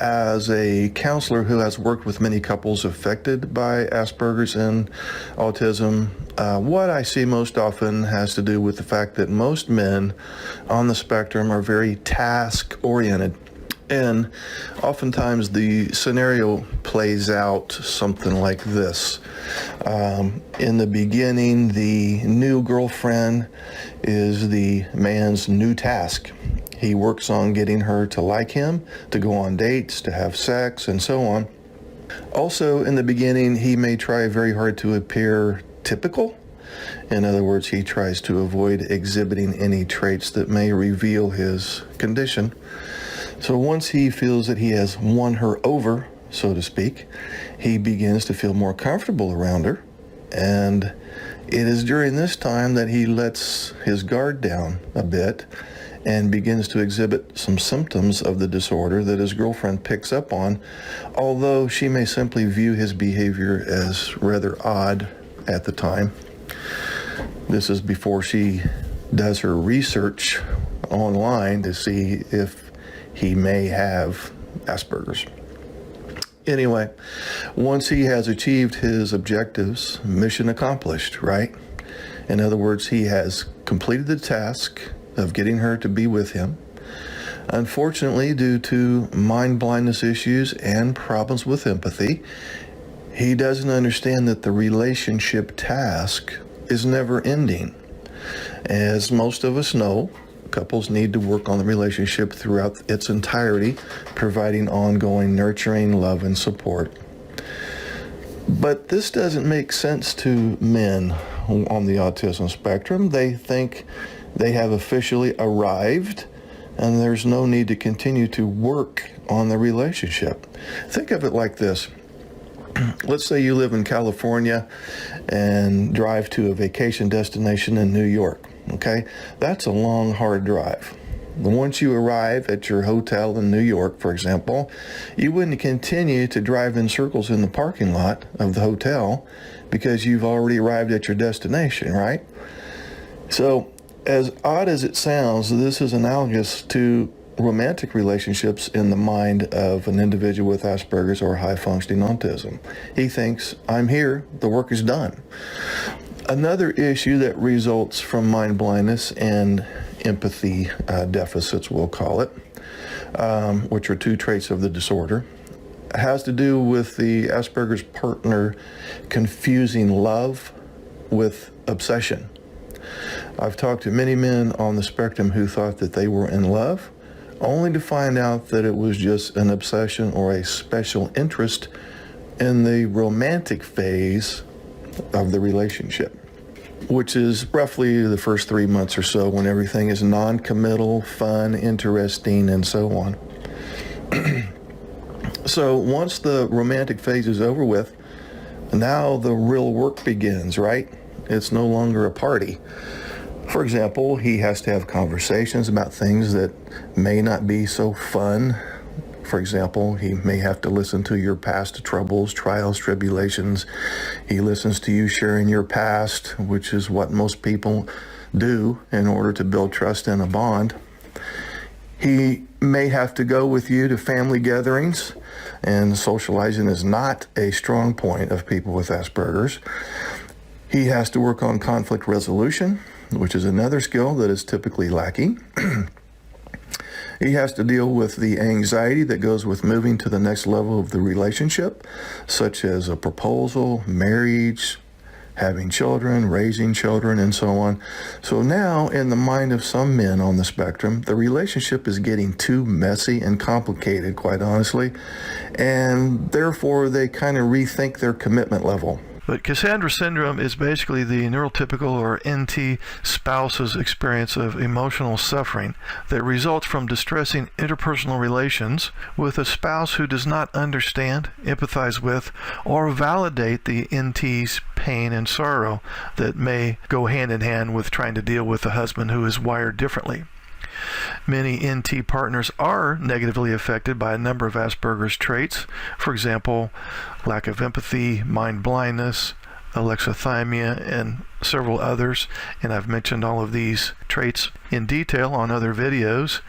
as a counselor who has worked with many couples affected by Asperger's and autism, what I see most often has to do with the fact that most men on the spectrum are very task-oriented. And oftentimes the scenario plays out something like this. In the beginning, the new girlfriend is the man's new task. He works on getting her to like him, to go on dates, to have sex, and so on. Also, in the beginning, he may try very hard to appear typical. In other words, he tries to avoid exhibiting any traits that may reveal his condition. So once he feels that he has won her over, so to speak, he begins to feel more comfortable around her. And it is during this time that he lets his guard down a bit and begins to exhibit some symptoms of the disorder that his girlfriend picks up on, although she may simply view his behavior as rather odd at the time. This is before she does her research online to see if he may have Asperger's. Anyway, once he has achieved his objectives, mission accomplished, right? In other words, he has completed the task of getting her to be with him. Unfortunately, due to mind blindness issues and problems with empathy, he doesn't understand that the relationship task is never ending. As most of us know, couples need to work on the relationship throughout its entirety, providing ongoing nurturing, love, and support. But this doesn't make sense to men on the autism spectrum. They think they have officially arrived and there's no need to continue to work on the relationship. Think of it like this. Let's say you live in California and drive to a vacation destination in New York. Okay, that's a long, hard drive. Once you arrive at your hotel in New York, for example, you wouldn't continue to drive in circles in the parking lot of the hotel because you've already arrived at your destination, right? So, as odd as it sounds, this is analogous to romantic relationships in the mind of an individual with Asperger's or high-functioning autism. He thinks, I'm here, the work is done. Another issue that results from mind blindness and empathy deficits, we'll call it, which are two traits of the disorder, has to do with the Asperger's partner confusing love with obsession. I've talked to many men on the spectrum who thought that they were in love, only to find out that it was just an obsession or a special interest in the romantic phase of the relationship, which is roughly the first 3 months or so when everything is non-committal, fun, interesting, and so on. So once the romantic phase is over with, now the real work begins, right? It's no longer a party. For example, he has to have conversations about things that may not be so fun. For example, he may have to listen to your past troubles, trials, tribulations. He listens to you sharing your past, which is what most people do in order to build trust and a bond. He may have to go with you to family gatherings, and socializing is not a strong point of people with Asperger's. He has to work on conflict resolution, which is another skill that is typically lacking. He has to deal with the anxiety that goes with moving to the next level of the relationship, such as a proposal, marriage, having children, raising children, and so on. So now, in the mind of some men on the spectrum, the relationship is getting too messy and complicated, quite honestly, and therefore they kind of rethink their commitment level. But Cassandra Syndrome is basically the neurotypical or NT spouse's experience of emotional suffering that results from distressing interpersonal relations with a spouse who does not understand, empathize with, or validate the NT's pain and sorrow that may go hand in hand with trying to deal with a husband who is wired differently. Many NT partners are negatively affected by a number of Asperger's traits. For example, lack of empathy, mind blindness, alexithymia, and several others, and I've mentioned all of these traits in detail on other videos.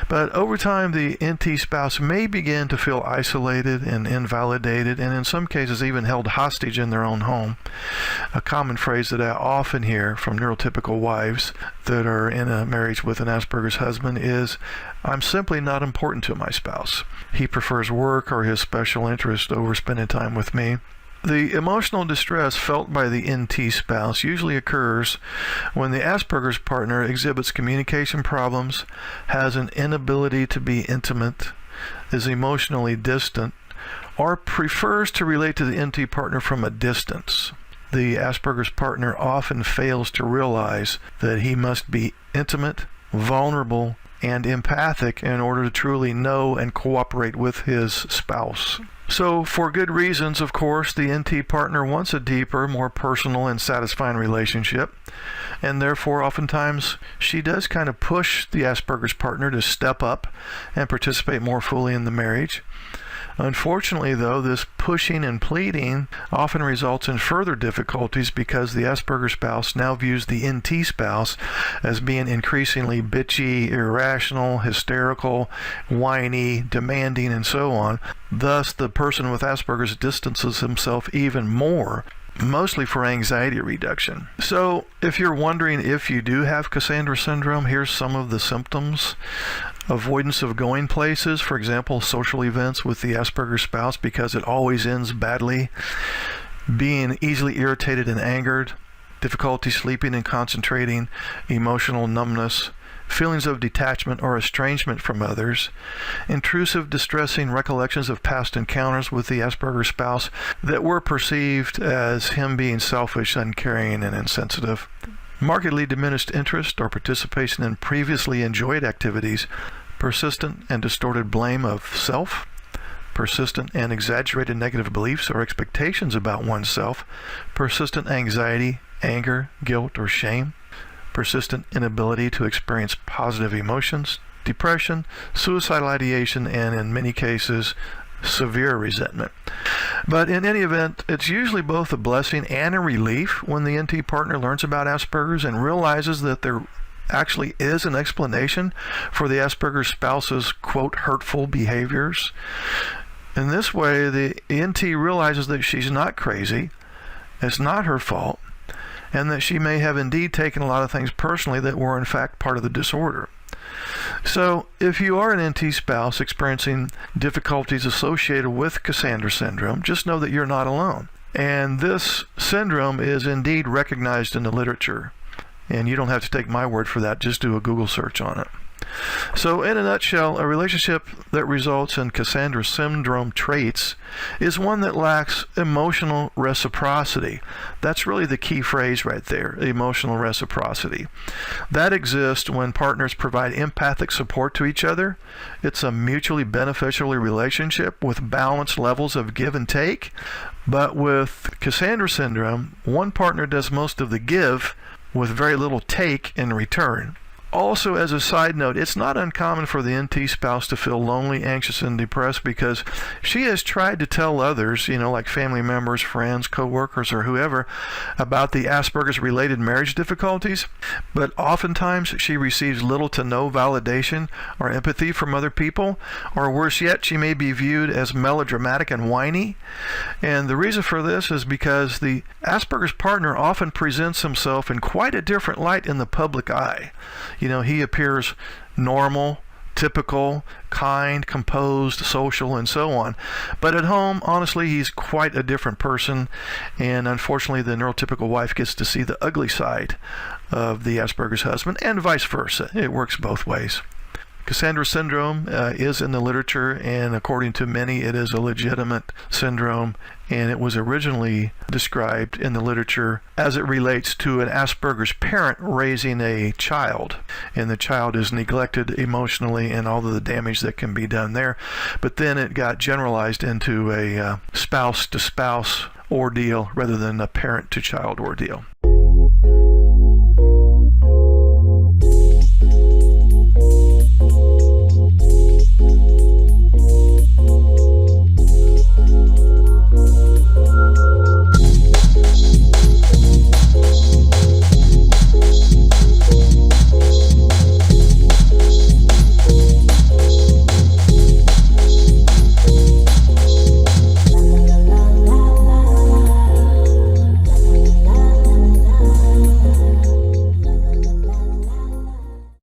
But over time, the NT spouse may begin to feel isolated and invalidated, and in some cases even held hostage in their own home. A common phrase that I often hear from neurotypical wives that are in a marriage with an Asperger's husband is, "I'm simply not important to my spouse. He prefers work or his special interest over spending time with me." The emotional distress felt by the NT spouse usually occurs when the Asperger's partner exhibits communication problems, has an inability to be intimate, is emotionally distant, or prefers to relate to the NT partner from a distance. The Asperger's partner often fails to realize that he must be intimate, vulnerable, and empathic in order to truly know and cooperate with his spouse. So, for good reasons, of course, the NT partner wants a deeper, more personal and satisfying relationship, and therefore oftentimes she does kind of push the Asperger's partner to step up and participate more fully in the marriage. Unfortunately, though, this pushing and pleading often results in further difficulties because the Asperger's spouse now views the NT spouse as being increasingly bitchy, irrational, hysterical, whiny, demanding, and so on. Thus, the person with Asperger's distances himself even more, mostly for anxiety reduction. So, if you're wondering if you do have Cassandra syndrome, here's some of the symptoms. Avoidance of going places, for example, social events with the Asperger's spouse because it always ends badly. Being easily irritated and angered. Difficulty sleeping and concentrating. Emotional numbness. Feelings of detachment or estrangement from others. Intrusive, distressing recollections of past encounters with the Asperger's spouse that were perceived as him being selfish, uncaring, and insensitive. Markedly diminished interest or participation in previously enjoyed activities, persistent and distorted blame of self, persistent and exaggerated negative beliefs or expectations about oneself, persistent anxiety, anger, guilt, or shame, persistent inability to experience positive emotions, depression, suicidal ideation, and in many cases, severe resentment. But in any event, it's usually both a blessing and a relief when the NT partner learns about Asperger's and realizes that there actually is an explanation for the Asperger's spouse's, quote, hurtful behaviors. In this way, the NT realizes that she's not crazy, it's not her fault, and that she may have indeed taken a lot of things personally that were in fact part of the disorder. So, if you are an NT spouse experiencing difficulties associated with Cassandra syndrome, just know that you're not alone. And this syndrome is indeed recognized in the literature. And you don't have to take my word for that, just do a Google search on it. So, in a nutshell, a relationship that results in Cassandra syndrome traits is one that lacks emotional reciprocity. That's really the key phrase right there, emotional reciprocity. That exists when partners provide empathic support to each other. It's a mutually beneficial relationship with balanced levels of give and take. But with Cassandra syndrome, one partner does most of the give with very little take in return. Also, as a side note, it's not uncommon for the NT spouse to feel lonely, anxious, and depressed because she has tried to tell others, like family members, friends, co-workers, or whoever, about the Asperger's related marriage difficulties, but oftentimes she receives little to no validation or empathy from other people, or worse yet, she may be viewed as melodramatic and whiny. And the reason for this is because the Asperger's partner often presents himself in quite a different light in the public eye. He appears normal, typical, kind, composed, social, and so on. But at home, honestly, he's quite a different person. And unfortunately, the neurotypical wife gets to see the ugly side of the Asperger's husband, and vice versa. It works both ways. Cassandra syndrome is in the literature, and according to many, it is a legitimate syndrome, and it was originally described in the literature as it relates to an Asperger's parent raising a child, and the child is neglected emotionally and all of the damage that can be done there. But then it got generalized into a spouse-to-spouse ordeal rather than a parent-to-child ordeal.